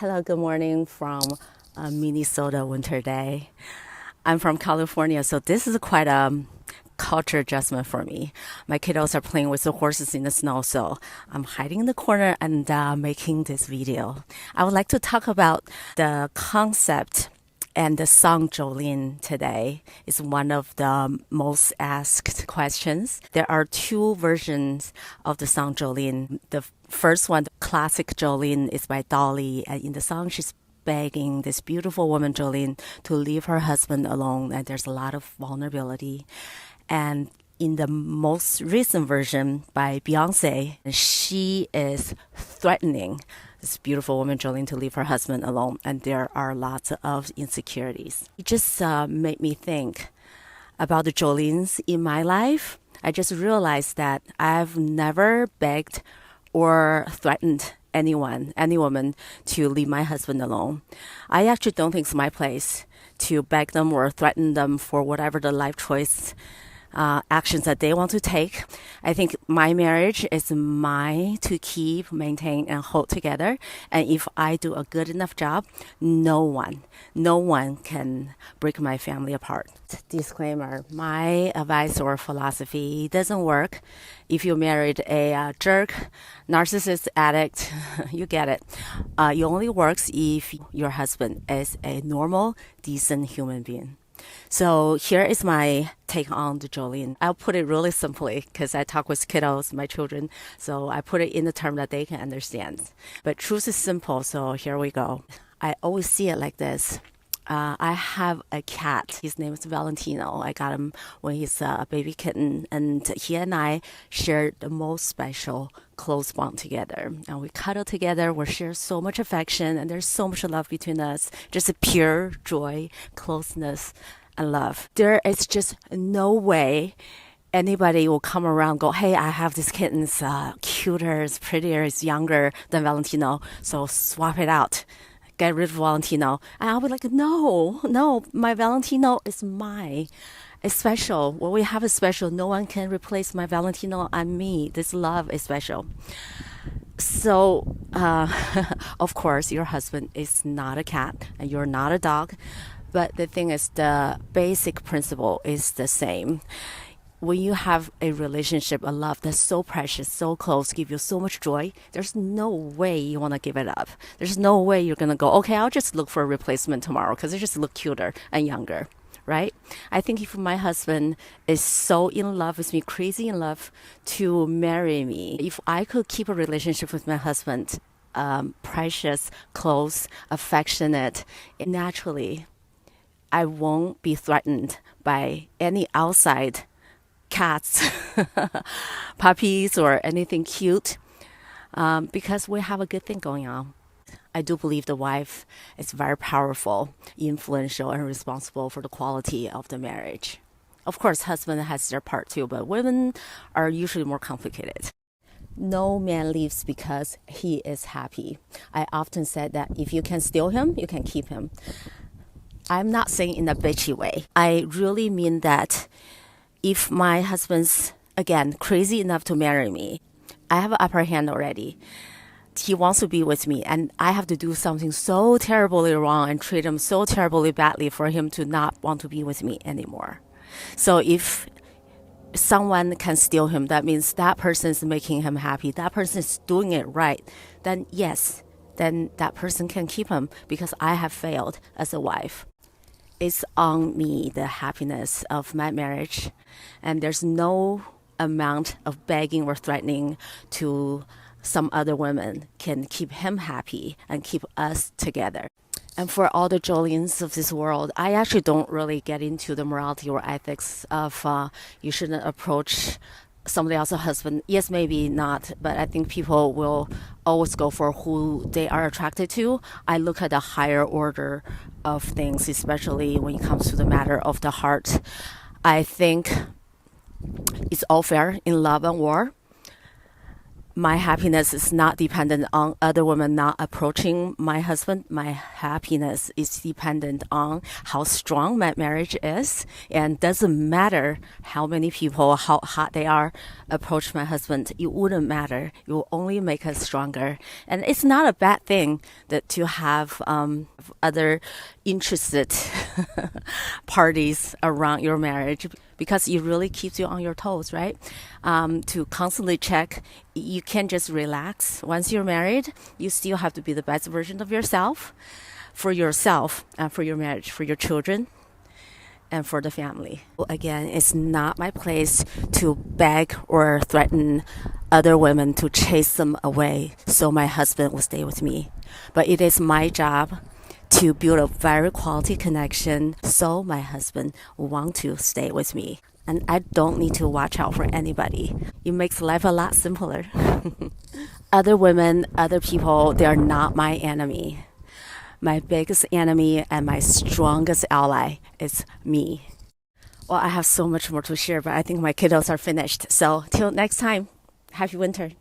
Hello, good morning from a Minnesota winter day. I'm from California, so this is quite a culture adjustment for me. My kiddos are playing with the horses in the snow, so I'm hiding in the corner and making this video. I would like to talk about the concept and the song Jolene today is one of the most asked questions. There are two versions of the song Jolene. The first one, the classic Jolene, is by Dolly, and in the song she's begging this beautiful woman Jolene to leave her husband alone, and there's a lot of vulnerability. And in the most recent version by Beyoncé, she is threatening this beautiful woman Jolene to leave her husband alone, and there are lots of insecurities. It just made me think about the Jolenes in my life. I just realized that I've never begged or threatened any woman to leave my husband alone. I actually don't think it's my place to beg them or threaten them for whatever the life choice actions that they want to take. I think my marriage is mine to keep, maintain, and hold together. And if I do a good enough job, no one can break my family apart. Disclaimer, my advice or philosophy doesn't work. If you married a jerk, narcissist, addict, you get it. It only works if your husband is a normal, decent human being. So here is my take on the Jolene. I'll put it really simply because I talk with kiddos, my children, so I put it in the term that they can understand. But truth is simple, so here we go. I always see it like this. I have a cat. His name is Valentino. I got him when he's a baby kitten, and he and I share the most special close bond together. And we cuddle together. We share so much affection, and there's so much love between us. Just a pure joy, closeness, and love. There is just no way anybody will come around and go, hey, I have this kitten. It's cuter, it's prettier, it's younger than Valentino, so swap it out. Get rid of Valentino. And I'll be like, no, my Valentino is mine. It's special. What we have is special. No one can replace my Valentino and me. This love is special. So, of course, your husband is not a cat and you're not a dog. But the thing is, the basic principle is the same. When you have a relationship, a love that's so precious, so close, give you so much joy, there's no way you want to give it up. There's no way you're going to go, okay, I'll just look for a replacement tomorrow because they just look cuter and younger, right? I think if my husband is so in love with me, crazy in love to marry me, if I could keep a relationship with my husband, precious, close, affectionate, naturally, I won't be threatened by any outside cats, puppies, or anything cute, because we have a good thing going on. I do believe the wife is very powerful, influential, and responsible for the quality of the marriage. Of course, husband has their part too, but women are usually more complicated. No man leaves because he is happy. I often said that if you can steal him, you can keep him. I'm not saying in a bitchy way. I really mean that if my husband's, again, crazy enough to marry me, I have an upper hand already. He wants to be with me, and I have to do something so terribly wrong and treat him so terribly badly for him to not want to be with me anymore. So if someone can steal him, that means that person is making him happy, that person is doing it right, then yes, then that person can keep him because I have failed as a wife. It's on me, the happiness of my marriage. And there's no amount of begging or threatening to some other women can keep him happy and keep us together. And for all the Jolenes of this world, I actually don't really get into the morality or ethics of you shouldn't approach somebody else's husband. Yes, maybe not, but I think people will always go for who they are attracted to. I look at the higher order of things, especially when it comes to the matter of the heart. I think it's all fair in love and war. My happiness is not dependent on other women not approaching my husband. My happiness is dependent on how strong my marriage is. And doesn't matter how many people, how hot they are, approach my husband. It wouldn't matter. It will only make us stronger. And it's not a bad thing that to have other interested parties around your marriage, because it really keeps you on your toes, right? To constantly check. You can't just relax. Once you're married, you still have to be the best version of yourself, for yourself, and for your marriage, for your children, and for the family. Again, it's not my place to beg or threaten other women to chase them away so my husband will stay with me. But it is my job to build a very quality connection so my husband will want to stay with me. And I don't need to watch out for anybody. It makes life a lot simpler. Other women, other people, they are not my enemy. My biggest enemy and my strongest ally is me. Well, I have so much more to share, but I think my kiddos are finished. So till next time, happy winter.